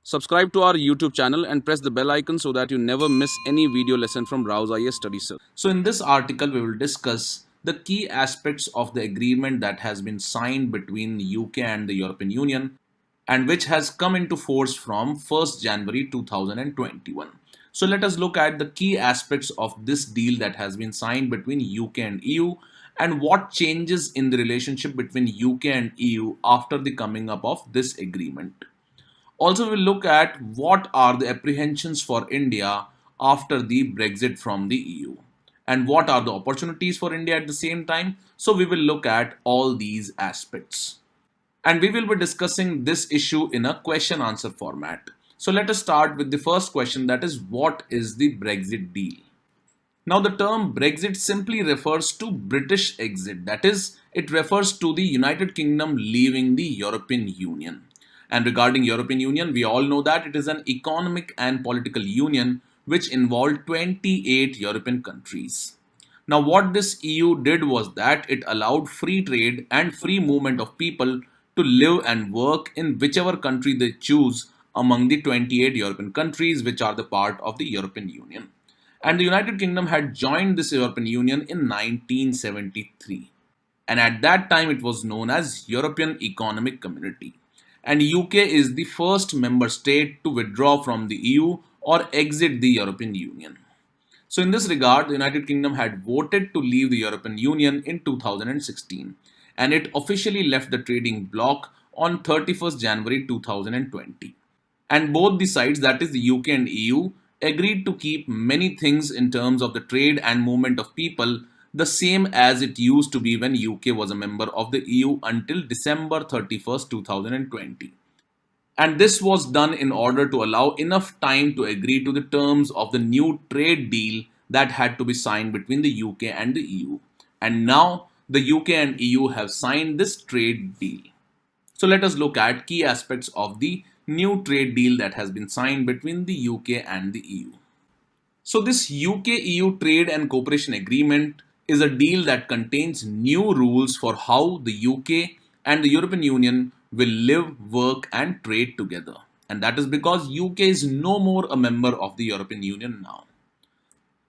Subscribe to our YouTube channel and press the bell icon so that you never miss any video lesson from Rouse IAS Study Cell. So in this article, we will discuss the key aspects of the agreement that has been signed between the UK and the European Union and which has come into force from 1st January 2021. So let us look at the key aspects of this deal that has been signed between UK and EU and what changes in the relationship between UK and EU after the coming up of this agreement. Also, we'll look at what are the apprehensions for India after the Brexit from the EU and what are the opportunities for India at the same time. So, we will look at all these aspects and we will be discussing this issue in a question answer format. So, let us start with the first question, that is, what is the Brexit deal? Now, the term Brexit simply refers to British exit, that is, it refers to the United Kingdom leaving the European Union. And regarding European Union, we all know that it is an economic and political union which involved 28 European countries. Now, what this EU did was that it allowed free trade and free movement of people to live and work in whichever country they choose among the 28 European countries which are the part of the European Union. And the United Kingdom had joined this European Union in 1973. And at that time, it was known as European Economic Community. And UK is the first member state to withdraw from the EU or exit the European Union. So in this regard, the United Kingdom had voted to leave the European Union in 2016 and it officially left the trading bloc on 31st January 2020. And both the sides, that is the UK and EU, agreed to keep many things in terms of the trade and movement of people the same as it used to be when UK was a member of the EU until December 31st, 2020. And this was done in order to allow enough time to agree to the terms of the new trade deal that had to be signed between the UK and the EU. And now the UK and EU have signed this trade deal. So let us look at key aspects of the new trade deal that has been signed between the UK and the EU. So this UK-EU Trade and Cooperation Agreement is a deal that contains new rules for how the UK and the European Union will live, work and trade together. And that is because UK is no more a member of the European Union now.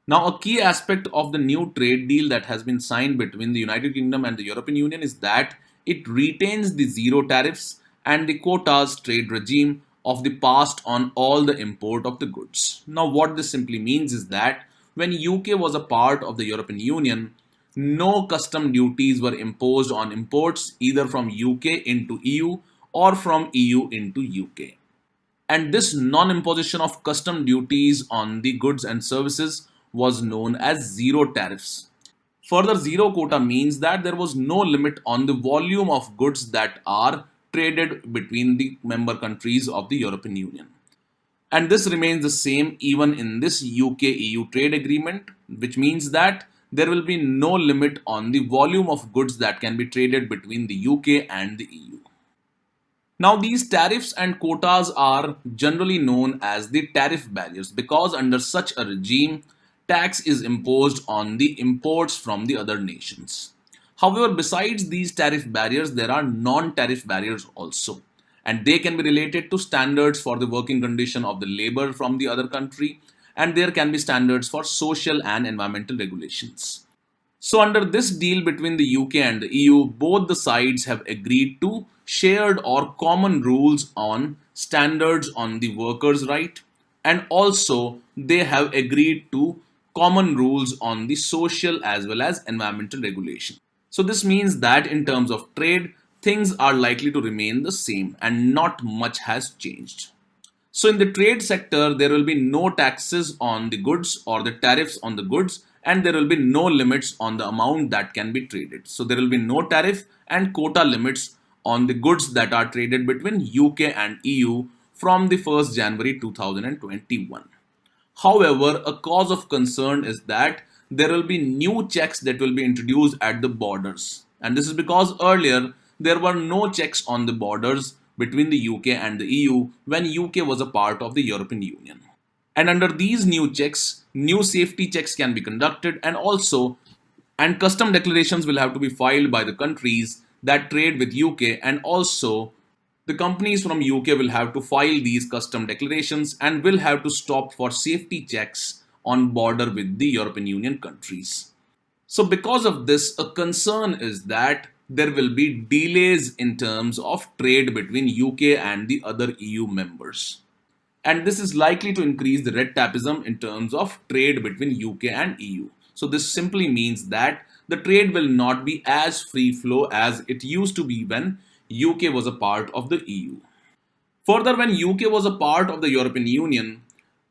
Now, a key aspect of the new trade deal that has been signed between the United Kingdom and the European Union is that it retains the zero tariffs and the quotas trade regime of the past on all the import of the goods. Now, what this simply means is that when UK was a part of the European Union, no custom duties were imposed on imports either from UK into EU or from EU into UK. And this non-imposition of custom duties on the goods and services was known as zero tariffs. Further, zero quota means that there was no limit on the volume of goods that are traded between the member countries of the European Union. And this remains the same even in this UK-EU trade agreement, which means that there will be no limit on the volume of goods that can be traded between the UK and the EU. Now, these tariffs and quotas are generally known as the tariff barriers because under such a regime, tax is imposed on the imports from the other nations. However, besides these tariff barriers, there are non-tariff barriers also. And they can be related to standards for the working condition of the labor from the other country, and there can be standards for social and environmental regulations. So under this deal between the UK and the EU, both the sides have agreed to shared or common rules on standards on the workers' right, and also they have agreed to common rules on the social as well as environmental regulation. So this means that in terms of trade, things are likely to remain the same and not much has changed. So in the trade sector, there will be no taxes on the goods or the tariffs on the goods, and there will be no limits on the amount that can be traded. So there will be no tariff and quota limits on the goods that are traded between UK and EU from the 1st January 2021. However, a cause of concern is that there will be new checks that will be introduced at the borders. And this is because earlier there were no checks on the borders between the UK and the EU when UK was a part of the European Union. And under these new checks, new safety checks can be conducted and custom declarations will have to be filed by the countries that trade with UK and also the companies from UK will have to file these custom declarations and will have to stop for safety checks on border with the European Union countries. So because of this, a concern is that there will be delays in terms of trade between UK and the other EU members. And this is likely to increase the red tapeism in terms of trade between UK and EU. So this simply means that the trade will not be as free flow as it used to be when UK was a part of the EU. Further, when UK was a part of the European Union,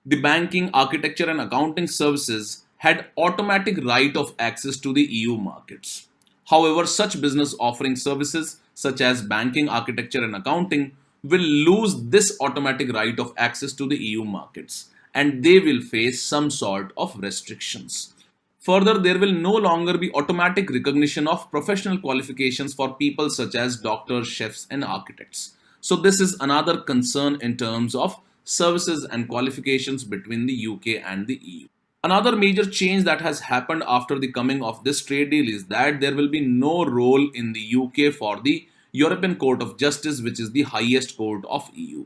the banking, architecture, and accounting services had automatic right of access to the EU markets. However, such business offering services such as banking, architecture, and accounting will lose this automatic right of access to the EU markets and they will face some sort of restrictions. Further, there will no longer be automatic recognition of professional qualifications for people such as doctors, chefs, and architects. So, this is another concern in terms of services and qualifications between the UK and the EU. Another major change that has happened after the coming of this trade deal is that there will be no role in the UK for the European Court of Justice, which is the highest court of EU.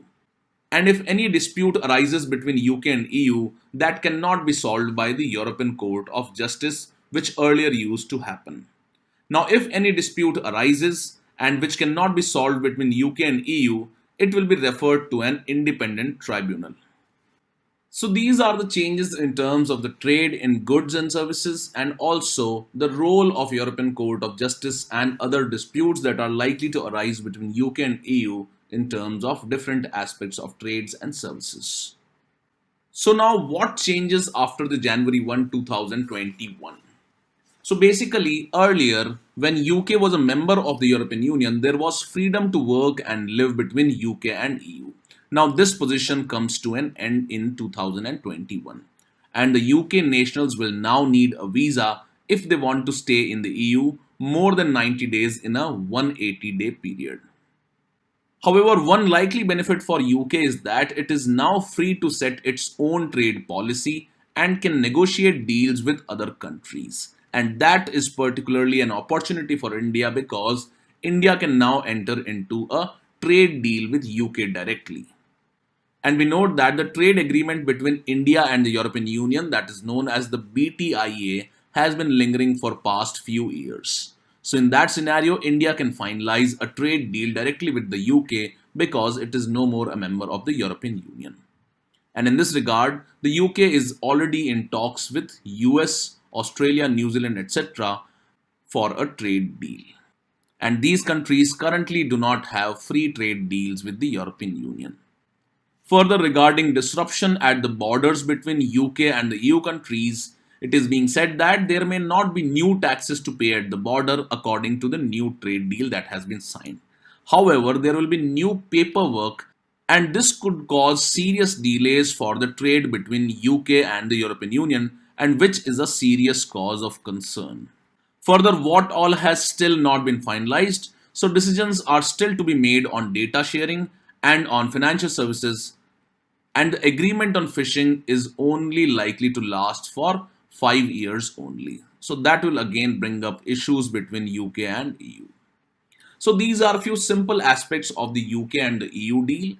And if any dispute arises between UK and EU, that cannot be solved by the European Court of Justice, which earlier used to happen. Now, if any dispute arises and which cannot be solved between UK and EU, it will be referred to an independent tribunal. So these are the changes in terms of the trade in goods and services and also the role of European Court of Justice and other disputes that are likely to arise between UK and EU in terms of different aspects of trades and services. So now what changes after the January 1, 2021? So basically earlier when UK was a member of the European Union, there was freedom to work and live between UK and EU. Now this position comes to an end in 2021 and the UK nationals will now need a visa if they want to stay in the EU more than 90 days in a 180-day period. However, one likely benefit for UK is that it is now free to set its own trade policy and can negotiate deals with other countries. And that is particularly an opportunity for India because India can now enter into a trade deal with UK directly. And we note that the trade agreement between India and the European Union, that is known as the BTIA, has been lingering for past few years. So in that scenario, India can finalize a trade deal directly with the UK because it is no more a member of the European Union. And in this regard, the UK is already in talks with US, Australia, New Zealand, etc. for a trade deal. And these countries currently do not have free trade deals with the European Union. Further, regarding disruption at the borders between UK and the EU countries, it is being said that there may not be new taxes to pay at the border according to the new trade deal that has been signed. However, there will be new paperwork and this could cause serious delays for the trade between UK and the European Union and which is a serious cause of concern. Further, what all has still not been finalized, so decisions are still to be made on data sharing and on financial services, and the agreement on fishing is only likely to last for 5 years only. So that will again bring up issues between UK and EU. So these are a few simple aspects of the UK and the EU deal,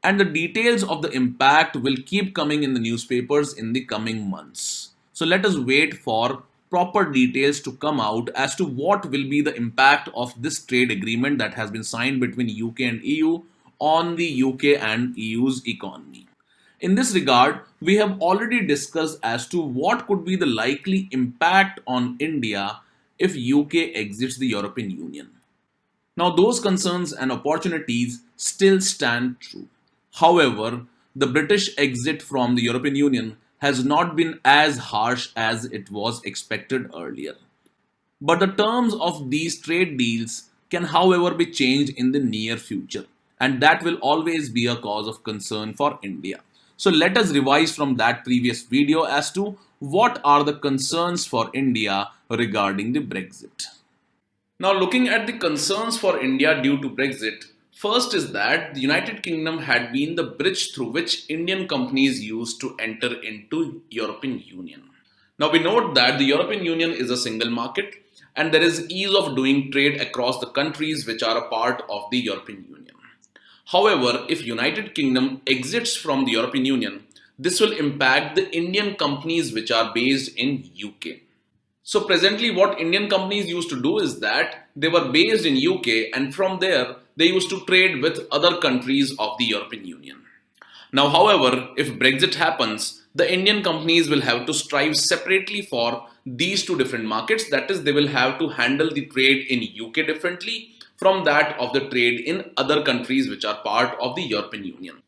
and the details of the impact will keep coming in the newspapers in the coming months. So let us wait for proper details to come out as to what will be the impact of this trade agreement that has been signed between UK and EU on the UK and EU's economy. In this regard, we have already discussed as to what could be the likely impact on India if UK exits the European Union. Now, those concerns and opportunities still stand true. However, the British exit from the European Union has not been as harsh as it was expected earlier. But the terms of these trade deals can, however, be changed in the near future, and that will always be a cause of concern for India. So let us revise from that previous video as to what are the concerns for India regarding the Brexit. Now, looking at the concerns for India due to Brexit, first is that the United Kingdom had been the bridge through which Indian companies used to enter into European Union. Now, we note that the European Union is a single market and there is ease of doing trade across the countries which are a part of the European Union. However, if United Kingdom exits from the European Union, this will impact the Indian companies which are based in UK. So presently what Indian companies used to do is that they were based in UK and from there they used to trade with other countries of the European Union. Now, however, if Brexit happens, the Indian companies will have to strive separately for these two different markets. That is, they will have to handle the trade in UK differently from that of the trade in other countries which are part of the European Union.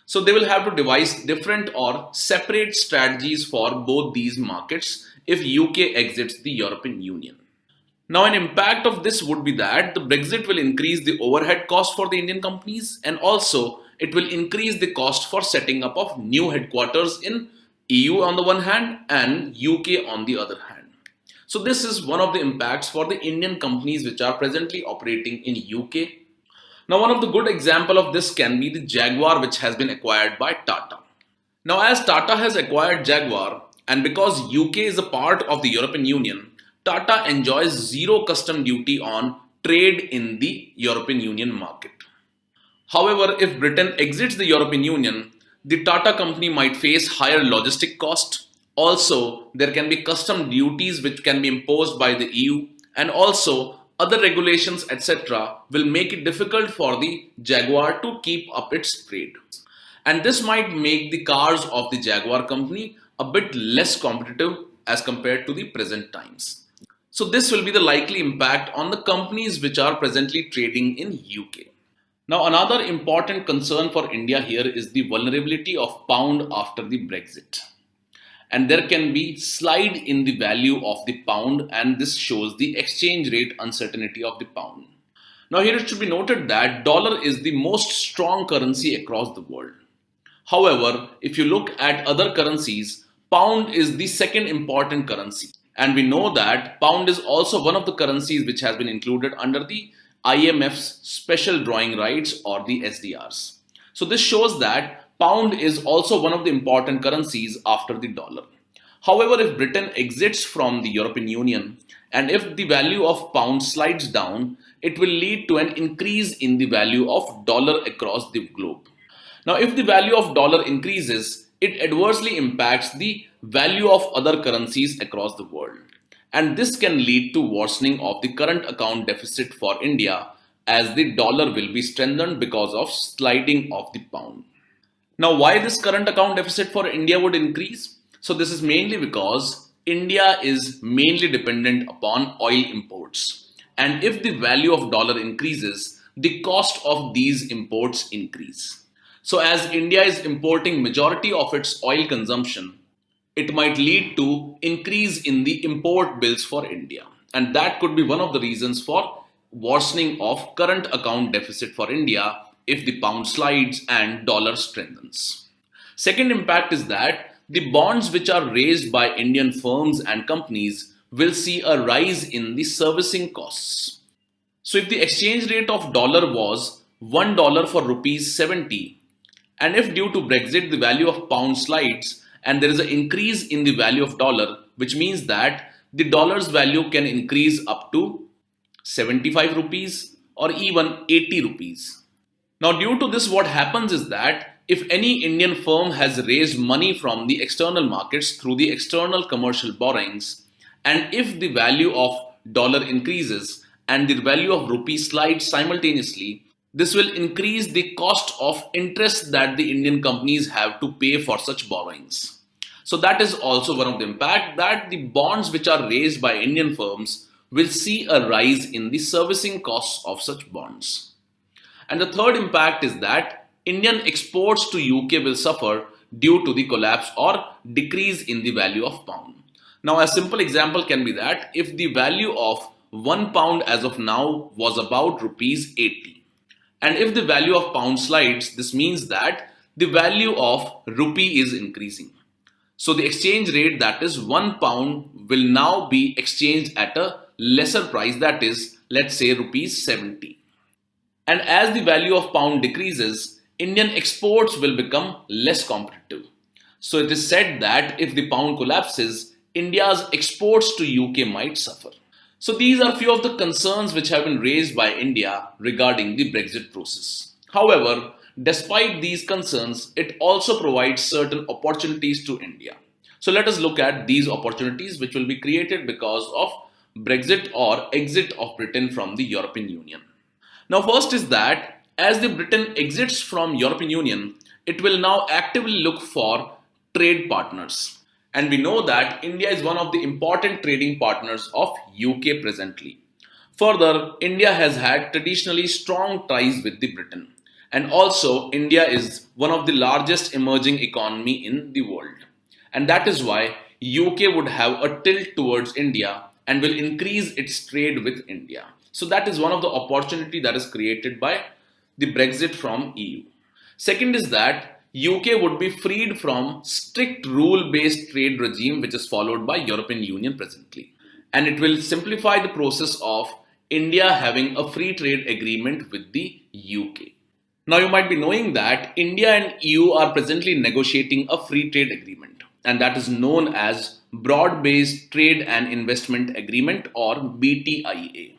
So they will have to devise different or separate strategies for both these markets if UK exits the European Union. Now, an impact of this would be that the Brexit will increase the overhead cost for the Indian companies and also it will increase the cost for setting up of new headquarters in EU on the one hand and UK on the other hand. So this is one of the impacts for the Indian companies which are presently operating in UK. Now, one of the good example of this can be the Jaguar which has been acquired by Tata. Now, as Tata has acquired Jaguar and because UK is a part of the European Union, Tata enjoys zero custom duty on trade in the European Union market. However, if Britain exits the European Union, the Tata company might face higher logistic cost. Also, there can be custom duties which can be imposed by the EU and also other regulations etc. will make it difficult for the Jaguar to keep up its trade. And this might make the cars of the Jaguar company a bit less competitive as compared to the present times. So this will be the likely impact on the companies which are presently trading in UK. Now, another important concern for India here is the vulnerability of pound after the Brexit. And there can be slide in the value of the pound and this shows the exchange rate uncertainty of the pound. Now, here it should be noted that dollar is the most strong currency across the world. However, if you look at other currencies, pound is the second important currency. And we know that pound is also one of the currencies which has been included under the IMF's special drawing rights or the SDRs. So this shows that pound is also one of the important currencies after the dollar. However, if Britain exits from the European Union and if the value of pound slides down, it will lead to an increase in the value of dollar across the globe. Now, if the value of dollar increases, it adversely impacts the value of other currencies across the world. And this can lead to worsening of the current account deficit for India as the dollar will be strengthened because of sliding of the pound. Now, why this current account deficit for India would increase? So this is mainly because India is mainly dependent upon oil imports. And if the value of dollar increases, the cost of these imports increase. So as India is importing majority of its oil consumption, it might lead to increase in the import bills for India. And that could be one of the reasons for worsening of current account deficit for India if the pound slides and dollar strengthens. Second impact is that the bonds which are raised by Indian firms and companies will see a rise in the servicing costs. So if the exchange rate of dollar was $1 for rupees 70, and if due to Brexit the value of pound slides and there is an increase in the value of dollar, which means that the dollar's value can increase up to 75 rupees or even 80 rupees. Now, due to this, what happens is that if any Indian firm has raised money from the external markets through the external commercial borrowings, and if the value of dollar increases and the value of rupee slides simultaneously, this will increase the cost of interest that the Indian companies have to pay for such borrowings. So that is also one of the impact that the bonds which are raised by Indian firms will see a rise in the servicing costs of such bonds. And the third impact is that Indian exports to UK will suffer due to the collapse or decrease in the value of pound. Now, a simple example can be that if the value of 1 pound as of now was about rupees 80, and if the value of pound slides, this means that the value of rupee is increasing. So the exchange rate, that is 1 pound, will now be exchanged at a lesser price, that is, let's say rupees 70. And as the value of pound decreases, Indian exports will become less competitive. So it is said that if the pound collapses, India's exports to UK might suffer. So these are few of the concerns which have been raised by India regarding the Brexit process. However, despite these concerns, it also provides certain opportunities to India. So let us look at these opportunities which will be created because of Brexit or exit of Britain from the European Union. Now, first is that as the Britain exits from European Union, it will now actively look for trade partners. And we know that India is one of the important trading partners of UK presently. Further, India has had traditionally strong ties with the Britain. And also, India is one of the largest emerging economy in the world. And that is why UK would have a tilt towards India and will increase its trade with India. So that is one of the opportunity that is created by the Brexit from EU. Second is that UK would be freed from strict rule-based trade regime which is followed by European Union presently. And it will simplify the process of India having a free trade agreement with the UK. Now you might be knowing that India and EU are presently negotiating a free trade agreement, and that is known as Broad-Based Trade and Investment Agreement or BTIA.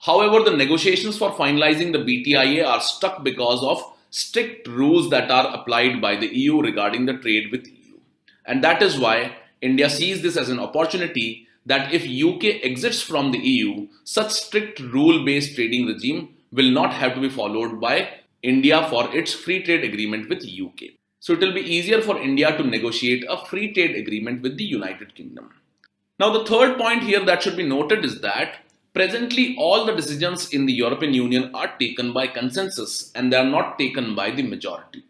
However, the negotiations for finalizing the BTIA are stuck because of strict rules that are applied by the EU regarding the trade with EU. And that is why India sees this as an opportunity that if UK exits from the EU, such strict rule-based trading regime will not have to be followed by India for its free trade agreement with UK. So it will be easier for India to negotiate a free trade agreement with the United Kingdom. Now the third point here that should be noted is that presently all the decisions in the European Union are taken by consensus and they are not taken by the majority.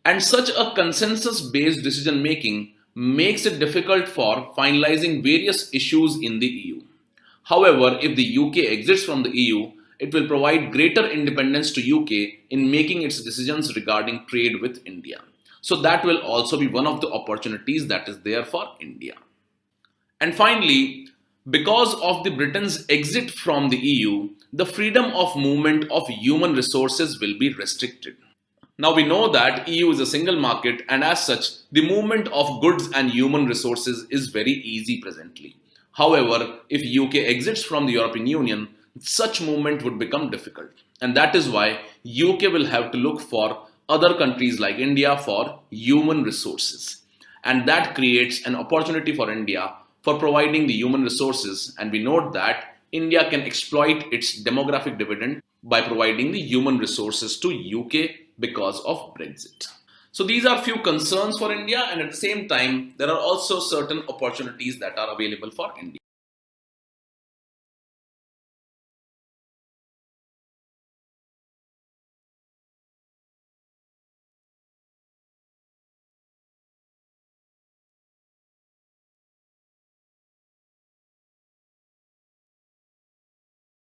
And such a consensus-based decision making makes it difficult for finalizing various issues in the EU. However, if the UK exits from the EU, it will provide greater independence to UK in making its decisions regarding trade with India. So that will also be one of the opportunities that is there for India. And finally, because of the Britain's exit from the EU, the freedom of movement of human resources will be restricted. Now we know that EU is a single market and as such, the movement of goods and human resources is very easy presently. However, if UK exits from the European Union, such movement would become difficult. And that is why UK will have to look for other countries like India for human resources. And that creates an opportunity for India for providing the human resources. And we note that India can exploit its demographic dividend by providing the human resources to UK because of Brexit. So these are few concerns for India, and at the same time, there are also certain opportunities that are available for India.